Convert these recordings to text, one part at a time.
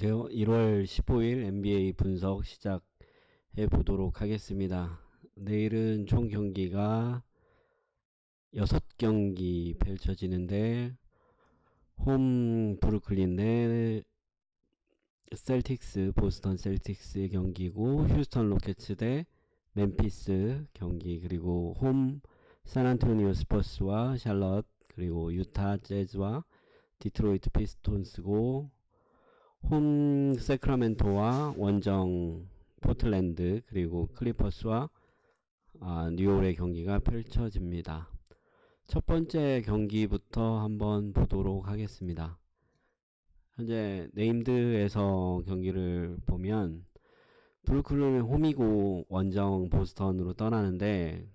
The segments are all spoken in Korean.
안녕하세요. 1월 15일 NBA 분석 시작해 보도록 하겠습니다. 내일은 총 경기가 6경기 펼쳐지는데 홈 브루클린 대 셀틱스, 보스턴 셀틱스의 경기고, 휴스턴 로켓츠 대 멤피스 경기, 그리고 홈 샌안토니오 스퍼스와 샬럿, 그리고 유타 재즈와 디트로이트 피스톤스고, 홈 세크라멘토와 원정 포틀랜드, 그리고 클리퍼스와 뉴올의 경기가 펼쳐집니다. 첫 번째 경기부터 한번 보도록 하겠습니다. 현재 네임드에서 경기를 보면 브루클린은 홈이고 원정 보스턴으로 떠나는데,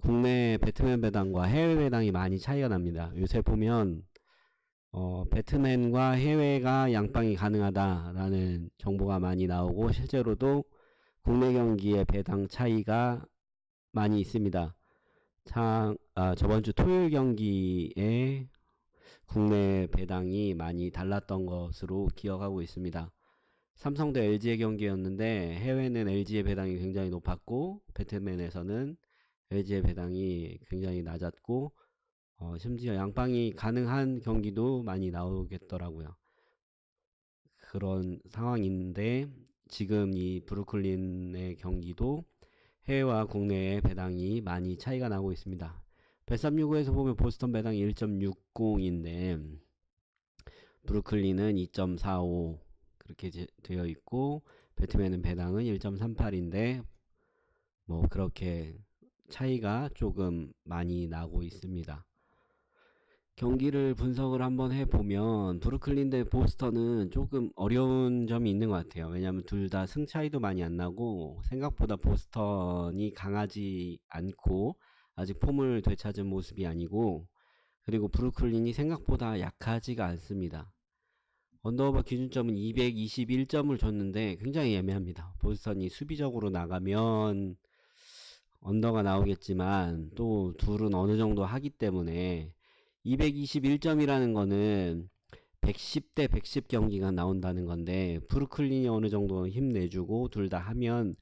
국내 배트맨 배당과 해외 배당이 많이 차이가 납니다. 요새 보면 배트맨과 해외가 양방이 가능하다라는 정보가 많이 나오고, 실제로도 국내 경기의 배당 차이가 많이 있습니다. 저번주 토요일 경기에 국내 배당이 많이 달랐던 것으로 기억하고 있습니다. 삼성 대 LG의 경기였는데 해외는 LG의 배당이 굉장히 높았고, 배트맨에서는 LG의 배당이 굉장히 낮았고, 심지어 양방이 가능한 경기도 많이 나오겠더라고요. 그런 상황인데, 지금 이 브루클린의 경기도 해외와 국내의 배당이 많이 차이가 나고 있습니다. Bet365에서 보면 보스턴 배당이 1.60인데 브루클린은 2.45 그렇게 되어 있고, 배트맨은 배당은 1.38인데 뭐 그렇게 차이가 조금 많이 나고 있습니다. 경기를 분석을 한번 해보면 브루클린 대 보스턴은 조금 어려운 점이 있는 것 같아요. 왜냐하면 둘 다 승 차이도 많이 안 나고, 생각보다 보스턴이 강하지 않고 아직 폼을 되찾은 모습이 아니고, 그리고 브루클린이 생각보다 약하지가 않습니다. 언더오버 기준점은 221점을 줬는데 굉장히 애매합니다. 보스턴이 수비적으로 나가면 언더가 나오겠지만 또 둘은 어느 정도 하기 때문에 221점이라는 거는 110대 110 경기가 나온다는 건데, 브루클린이 어느 정도 힘내주고 둘 다 하면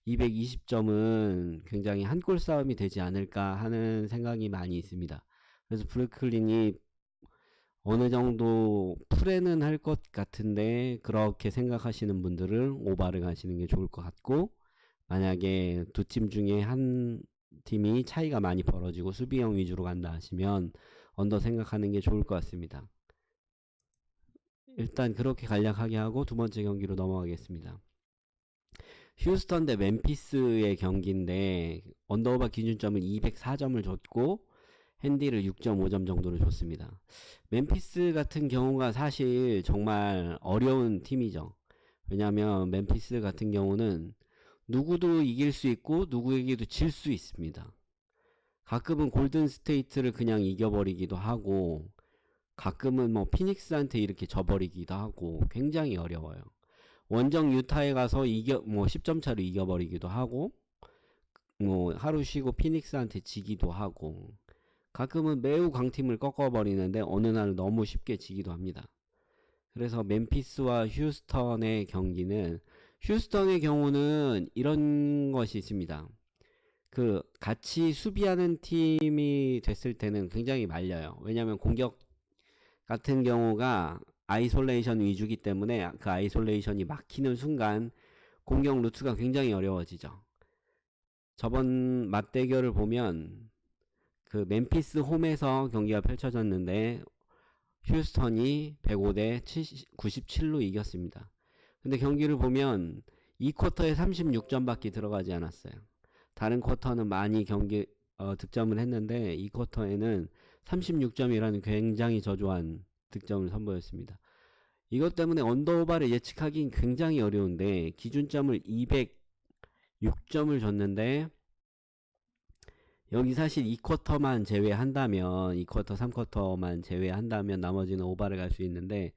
220점은 굉장히 한 골 싸움이 되지 않을까 하는 생각이 많이 있습니다. 그래서 브루클린이 어느 정도 풀에는 할 것 같은데, 그렇게 생각하시는 분들은 오바를 가시는 게 좋을 것 같고, 만약에 두 팀 중에 한 팀이 차이가 많이 벌어지고 수비형 위주로 간다 하시면 언더 생각하는 게 좋을 것 같습니다. 일단 그렇게 간략하게 하고 두 번째 경기로 넘어가겠습니다. 휴스턴 대 멤피스의 경기인데 언더오버 기준점은 204점을 줬고 핸디를 6.5점 정도로 줬습니다. 멤피스 같은 경우가 사실 정말 어려운 팀이죠. 왜냐하면 멤피스 같은 경우는 누구도 이길 수 있고 누구에게도 질 수 있습니다. 가끔은 골든 스테이트를 그냥 이겨버리기도 하고, 가끔은 뭐 피닉스한테 이렇게 져버리기도 하고, 굉장히 어려워요. 원정 유타에 가서 10점 차로 이겨버리기도 하고, 뭐 하루 쉬고 피닉스한테 지기도 하고, 가끔은 매우 강팀을 꺾어버리는데 어느 날 너무 쉽게 지기도 합니다. 그래서 멤피스와 휴스턴의 경기는, 휴스턴의 경우는 이런 것이 있습니다. 같이 수비하는 팀이 됐을 때는 굉장히 말려요. 왜냐하면 공격 같은 경우가 아이솔레이션 위주기 때문에 그 아이솔레이션이 막히는 순간 공격 루트가 굉장히 어려워지죠. 저번 맞대결을 보면 그 멤피스 홈에서 경기가 펼쳐졌는데 휴스턴이 105대 97로 이겼습니다. 근데 경기를 보면 이 쿼터에 36점밖에 들어가지 않았어요. 다른 쿼터는 많이 득점을 했는데 이 쿼터에는 36점이라는 굉장히 저조한 득점을 선보였습니다. 이것 때문에 언더오버를 예측하기는 굉장히 어려운데, 기준점을 206점을 줬는데, 여기 사실 2쿼터만 제외한다면, 2쿼터 3쿼터만 제외한다면 나머지는 오버를 갈 수 있는데,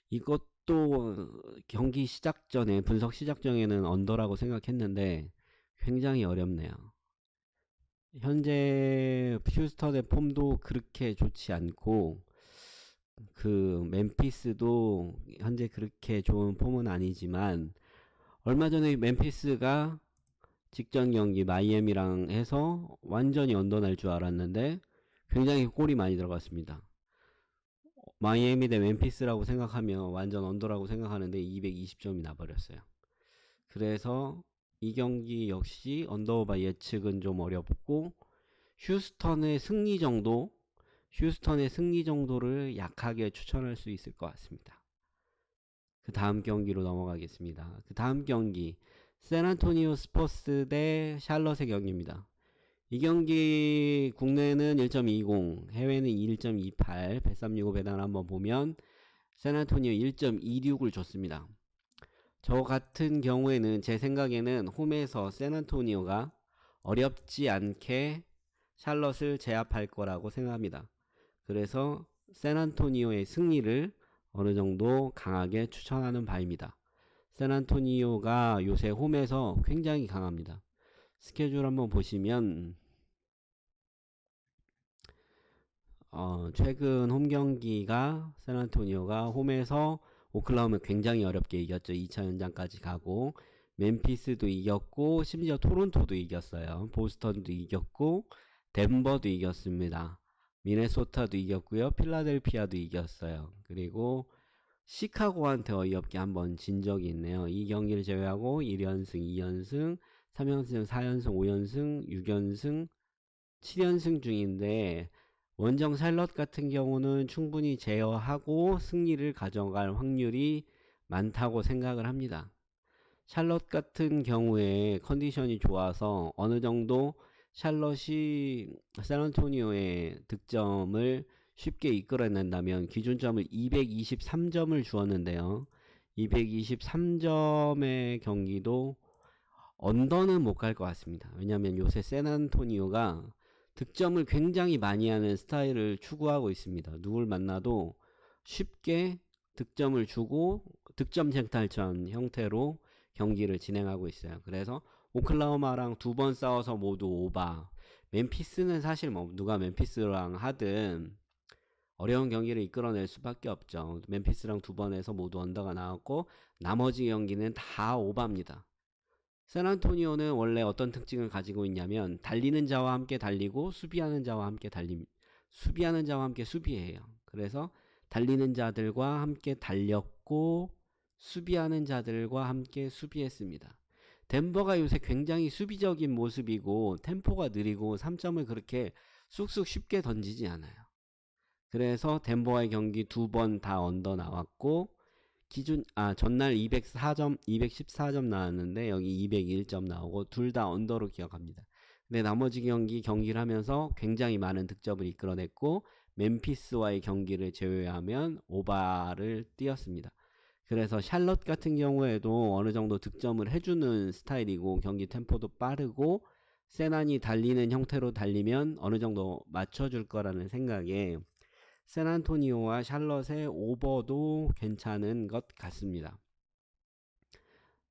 이것도 경기 시작 전에, 분석 시작 전에는 언더라고 생각했는데 굉장히 어렵네요. 현재 휴스턴의 폼도 그렇게 좋지 않고, 그 멤피스도 현재 그렇게 좋은 폼은 아니지만 얼마 전에 멤피스가 직전 경기 마이애미랑 해서 완전히 언더날 줄 알았는데 굉장히 골이 많이 들어갔습니다. 마이애미 대 멤피스라고 생각하면 완전 언더라고 생각하는데 220점이 나버렸어요. 그래서 이 경기 역시 언더오바 예측은 좀 어렵고 휴스턴의 승리 정도를 약하게 추천할 수 있을 것 같습니다. 그 다음 경기로 넘어가겠습니다. 그 다음 경기 샌안토니오 스퍼스 대 샬럿의 경기입니다. 이 경기 국내는 1.20, 해외는 1.28, bet365 배당을 한번 보면 샌안토니오 1.26을 줬습니다. 저 같은 경우에는 제 생각에는 홈에서 샌안토니오가 어렵지 않게 샬럿을 제압할 거라고 생각합니다. 그래서 샌안토니오의 승리를 어느 정도 강하게 추천하는 바입니다. 샌안토니오가 요새 홈에서 굉장히 강합니다. 스케줄 한번 보시면 최근 홈 경기가 샌안토니오가 홈에서 오클라호마 굉장히 어렵게 이겼죠. 2차 연장까지 가고 멤피스도 이겼고 심지어 토론토도 이겼어요. 보스턴도 이겼고 덴버도 이겼습니다. 미네소타도 이겼고요. 필라델피아도 이겼어요. 그리고 시카고한테 어이없게 한번 진 적이 있네요. 이 경기를 제외하고 1연승, 2연승, 3연승, 4연승, 5연승, 6연승, 7연승 중인데 원정 샬럿 같은 경우는 충분히 제어하고 승리를 가져갈 확률이 많다고 생각을 합니다. 샬럿 같은 경우에 컨디션이 좋아서 어느 정도 샬럿이 샌안토니오의 득점을 쉽게 이끌어낸다면 기준점을 223점을 주었는데요. 223점의 경기도 언더는 못 갈 것 같습니다. 왜냐하면 요새 샌안토니오가 득점을 굉장히 많이 하는 스타일을 추구하고 있습니다. 누굴 만나도 쉽게 득점을 주고 득점 쟁탈전 형태로 경기를 진행하고 있어요. 그래서 오클라호마랑 두 번 싸워서 모두 오바. 멤피스는 사실 뭐 누가 멤피스랑 하든 어려운 경기를 이끌어낼 수밖에 없죠. 멤피스랑 두 번 해서 모두 언더가 나왔고 나머지 경기는 다 오바입니다. 샌안토니오는 원래 어떤 특징을 가지고 있냐면 달리는 자와 함께 달리고 수비하는 자와 함께 수비하는 자와 함께 수비해요. 그래서 달리는 자들과 함께 달렸고 수비하는 자들과 함께 수비했습니다. 덴버가 요새 굉장히 수비적인 모습이고 템포가 느리고 3점을 그렇게 쑥쑥 쉽게 던지지 않아요. 그래서 덴버와의 경기 두 번 다 언더 나왔고 전날 214점 나왔는데 여기 201점 나오고 둘 다 언더로 기억합니다. 근데 나머지 경기를 하면서 굉장히 많은 득점을 이끌어냈고 멤피스와의 경기를 제외하면 오바를 띄었습니다. 그래서 샬럿 같은 경우에도 어느 정도 득점을 해주는 스타일이고 경기 템포도 빠르고 세난이 달리는 형태로 달리면 어느 정도 맞춰줄 거라는 생각에 샌안토니오와 샬럿의 오버도 괜찮은 것 같습니다.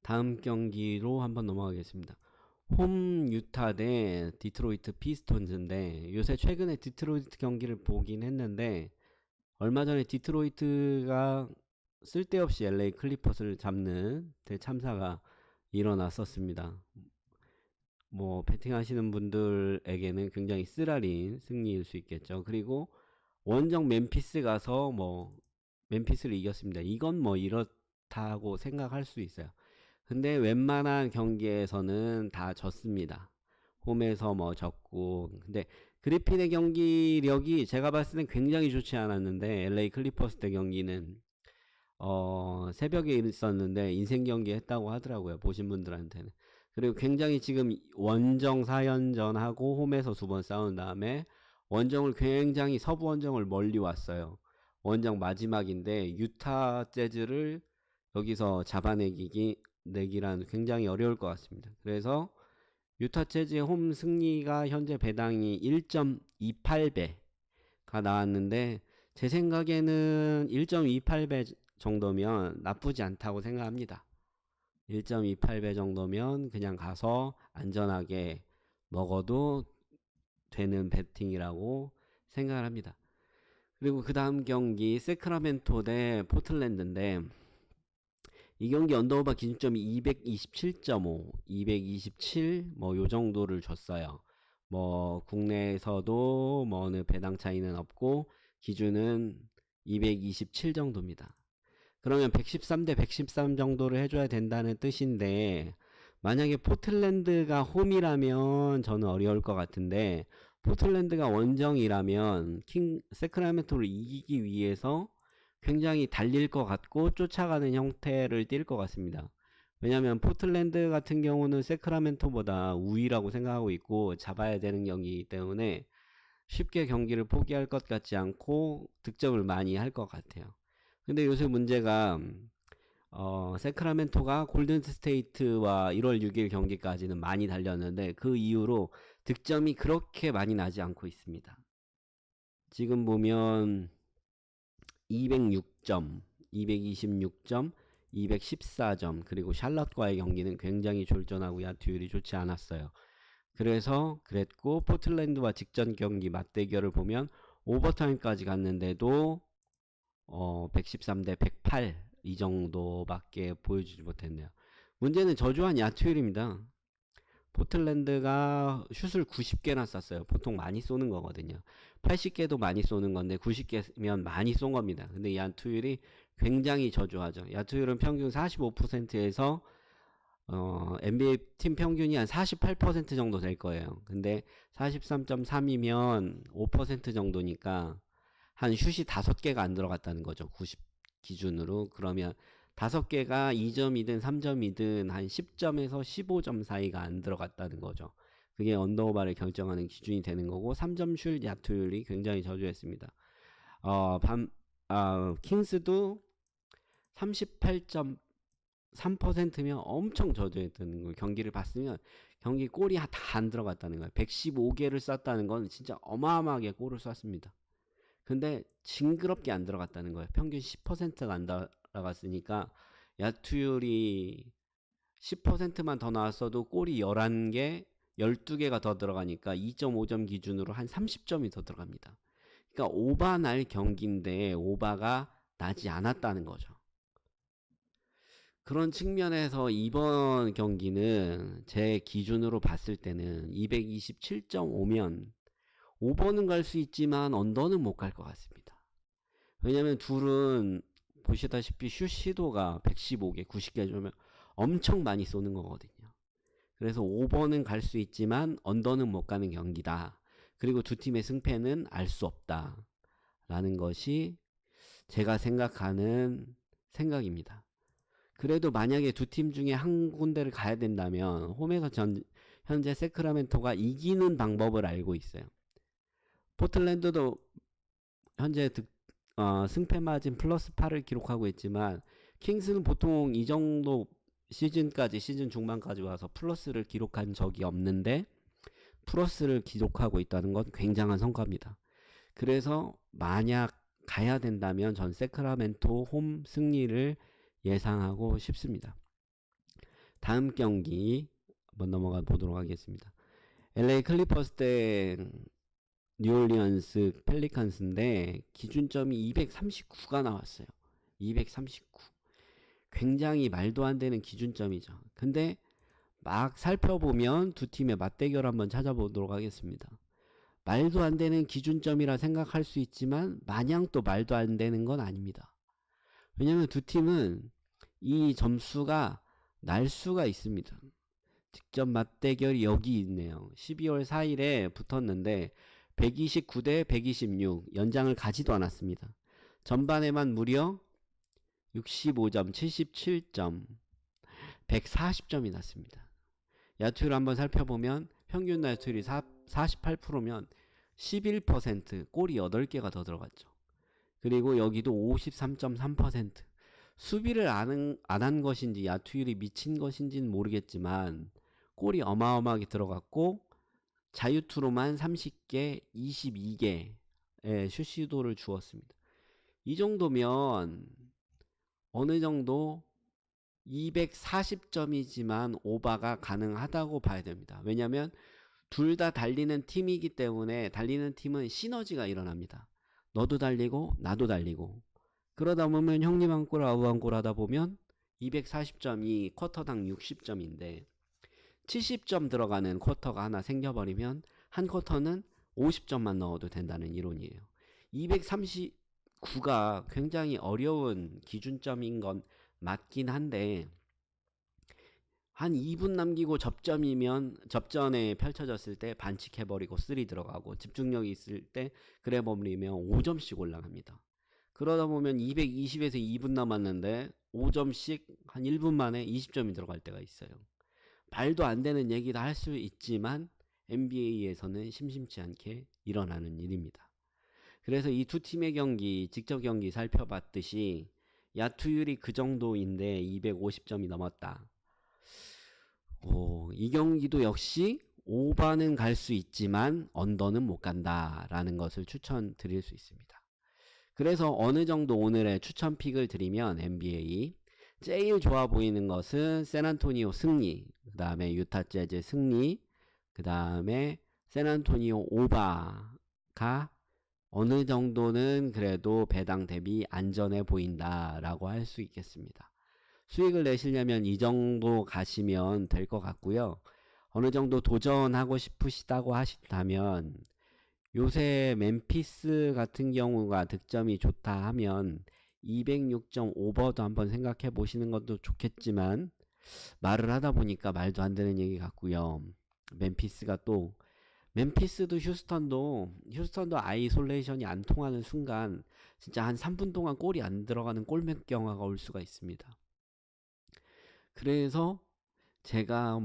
다음 경기로 한번 넘어가겠습니다. 홈 유타 대 디트로이트 피스톤즈인데 요새 최근에 디트로이트 경기를 보긴 했는데 얼마 전에 디트로이트가 쓸데없이 LA 클리퍼스를 잡는 대참사가 일어났었습니다. 뭐 배팅하시는 분들에게는 굉장히 쓰라린 승리일 수 있겠죠. 그리고 원정 멤피스 가서 뭐 멤피스를 이겼습니다. 이건 뭐 이렇다고 생각할 수 있어요. 근데 웬만한 경기에서는 다 졌습니다. 홈에서 뭐 졌고 근데 그리핀의 경기력이 제가 봤을 땐 굉장히 좋지 않았는데 LA 클리퍼스 때 경기는 새벽에 있었는데 인생 경기 했다고 하더라고요. 보신 분들한테는. 그리고 굉장히 지금 원정 4연전하고 홈에서 두 번 싸운 다음에 원정을 굉장히 서부 원정을 멀리 왔어요. 원정 마지막인데 유타 재즈를 여기서 잡아내기란 굉장히 어려울 것 같습니다. 그래서 유타 재즈의 홈 승리가 현재 배당이 1.28배가 나왔는데 제 생각에는 1.28배 정도면 나쁘지 않다고 생각합니다. 1.28배 정도면 그냥 가서 안전하게 먹어도 되는 배팅이라고 생각을 합니다. 그리고 그 다음 경기 세크라멘토 대 포틀랜드인데 이 경기 언더오바 기준점이 227.5, 227 뭐 요 정도를 줬어요. 뭐 국내에서도 뭐 어느 배당 차이는 없고 기준은 227 정도입니다. 그러면 113 대 113 정도를 해줘야 된다는 뜻인데 만약에 포틀랜드가 홈이라면 저는 어려울 것 같은데 포틀랜드가 원정이라면 세크라멘토를 이기기 위해서 굉장히 달릴 것 같고 쫓아가는 형태를 띌 것 같습니다. 왜냐하면 포틀랜드 같은 경우는 세크라멘토보다 우위라고 생각하고 있고 잡아야 되는 경기이기 때문에 쉽게 경기를 포기할 것 같지 않고 득점을 많이 할 것 같아요. 근데 요새 문제가 세크라멘토가 골든스테이트와 1월 6일 경기까지는 많이 달렸는데 그 이후로 득점이 그렇게 많이 나지 않고 있습니다. 지금 보면 206점, 226점, 214점 그리고 샬럿과의 경기는 굉장히 졸전하고 야투율이 좋지 않았어요. 그래서 그랬고 포틀랜드와 직전 경기 맞대결을 보면 오버타임까지 갔는데도 113 대 108 이 정도밖에 보여주지 못했네요. 문제는 저조한 야투율입니다. 포틀랜드가 슛을 90개나 쐈어요. 보통 많이 쏘는 거거든요. 80개도 많이 쏘는 건데 90개면 많이 쏜 겁니다. 근데 야투율이 굉장히 저조하죠. 야투율은 평균 45%에서 NBA 팀 평균이 한 48% 정도 될 거예요. 근데 43.3이면 5% 정도니까 한 슛이 5개가 안 들어갔다는 거죠. 90 기준으로. 그러면 5개가 2점이든 3점이든 한 10점에서 15점 사이가 안 들어갔다는 거죠. 그게 언더오바를 결정하는 기준이 되는 거고 3점 슛 야투율이 굉장히 저조했습니다. 킹스도 38.3%면 엄청 저조했다는 거예요. 경기를 봤으면 경기 골이 다 안 들어갔다는 거예요. 115개를 쐈다는 건 진짜 어마어마하게 골을 쐈습니다. 근데 징그럽게 안 들어갔다는 거예요. 평균 10%가 안 들어갔으니까 야투율이 10%만 더 나왔어도 골이 11개, 12개가 더 들어가니까 2.5점 기준으로 한 30점이 더 들어갑니다. 그러니까 오바 날 경기인데 오바가 나지 않았다는 거죠. 그런 측면에서 이번 경기는 제 기준으로 봤을 때는 227.5면 오버는 갈 수 있지만 언더는 못 갈 것 같습니다. 왜냐면 둘은 보시다시피 슛 시도가 115개, 90개 주면 엄청 많이 쏘는 거거든요. 그래서 오버는 갈 수 있지만 언더는 못 가는 경기다. 그리고 두 팀의 승패는 알 수 없다. 라는 것이 제가 생각하는 생각입니다. 그래도 만약에 두 팀 중에 한 군데를 가야 된다면 홈에서 현재 세크라멘토가 이기는 방법을 알고 있어요. 포틀랜드도 현재 승패 마진 플러스 8을 기록하고 있지만 킹스는 보통 이 정도 시즌 중반까지 와서 플러스를 기록한 적이 없는데 플러스를 기록하고 있다는 건 굉장한 성과입니다. 그래서 만약 가야 된다면 전 세크라멘토 홈 승리를 예상하고 싶습니다. 다음 경기 한번 넘어가 보도록 하겠습니다. LA 클리퍼스 대 뉴올리언스 펠리칸스인데 기준점이 239가 나왔어요. 239. 굉장히 말도 안 되는 기준점이죠. 근데 막 살펴보면 두 팀의 맞대결 한번 찾아보도록 하겠습니다. 말도 안 되는 기준점이라 생각할 수 있지만 마냥 또 말도 안 되는 건 아닙니다. 왜냐면 두 팀은 이 점수가 날 수가 있습니다. 직접 맞대결이 여기 있네요. 12월 4일에 붙었는데 129대 126 연장을 가지도 않았습니다. 전반에만 무려 65점, 77점, 140점이 났습니다. 야투율 한번 살펴보면 평균 야투율이 48%면 11% 골이 8개가 더 들어갔죠. 그리고 여기도 53.3% 수비를 안 한 것인지 야투율이 미친 것인지는 모르겠지만 골이 어마어마하게 들어갔고 자유투로만 30개, 22개의 슛 시도를 주었습니다. 이 정도면 어느 정도 240점이지만 오바가 가능하다고 봐야 됩니다. 왜냐하면 둘 다 달리는 팀이기 때문에 달리는 팀은 시너지가 일어납니다. 너도 달리고 나도 달리고 그러다 보면 형님 한 골 아우 한 골 하다 보면 240점이 쿼터당 60점인데 70점 들어가는 쿼터가 하나 생겨버리면 한 쿼터는 50점만 넣어도 된다는 이론이에요. 239가 굉장히 어려운 기준점인 건 맞긴 한데 한 2분 남기고 접전에 펼쳐졌을 때 반칙해버리고 3 들어가고 집중력이 있을 때 그래 버리면 5점씩 올라갑니다. 그러다 보면 220에서 2분 남았는데 5점씩 한 1분 만에 20점이 들어갈 때가 있어요. 말도 안 되는 얘기도 할 수 있지만 NBA에서는 심심치 않게 일어나는 일입니다. 그래서 이 두 팀의 경기, 직접 경기 살펴봤듯이 야투율이 그 정도인데 250점이 넘었다. 이 경기도 역시 오버는 갈 수 있지만 언더는 못 간다라는 것을 추천드릴 수 있습니다. 그래서 어느 정도 오늘의 추천 픽을 드리면 NBA 제일 좋아 보이는 것은 샌안토니오 승리, 그 다음에 유타 재즈 승리, 그 다음에 샌안토니오 오바가 어느 정도는 그래도 배당 대비 안전해 보인다라고 할 수 있겠습니다. 수익을 내시려면 이 정도 가시면 될 것 같고요. 어느 정도 도전하고 싶으시다고 하신다면 요새 멤피스 같은 경우가 득점이 좋다 하면 206점 오버도 한번 생각해 보시는 것도 좋겠지만 말을 하다 보니까 말도 안 되는 얘기 같고요. 멤피스도 휴스턴도 아이솔레이션이 안 통하는 순간 진짜 한 3분 동안 골이 안 들어가는 골맥 경화가 올 수가 있습니다. 그래서 제가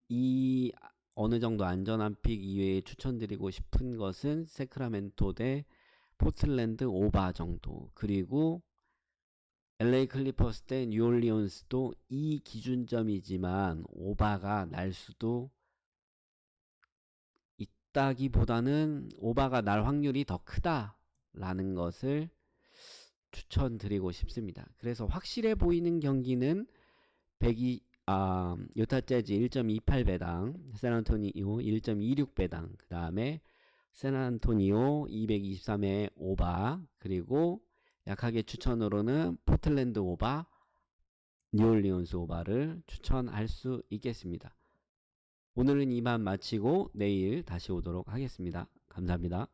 이 어느 정도 안전한 픽 이외에 추천드리고 싶은 것은 세크라멘토 대 포틀랜드 오바 정도, 그리고 LA 클리퍼스 대 뉴올리언스도 이 기준점이지만 오바가 날 수도 있다기보다는 오바가 날 확률이 더 크다라는 것을 추천드리고 싶습니다. 그래서 확실해 보이는 경기는 유타 재즈 1.28배당, 샌안토니오 1.26배당, 그 다음에 샌안토니오 223의 오바, 그리고 약하게 추천으로는 포틀랜드 오바, 뉴올리언스 오바를 추천할 수 있겠습니다. 오늘은 이만 마치고 내일 다시 오도록 하겠습니다. 감사합니다.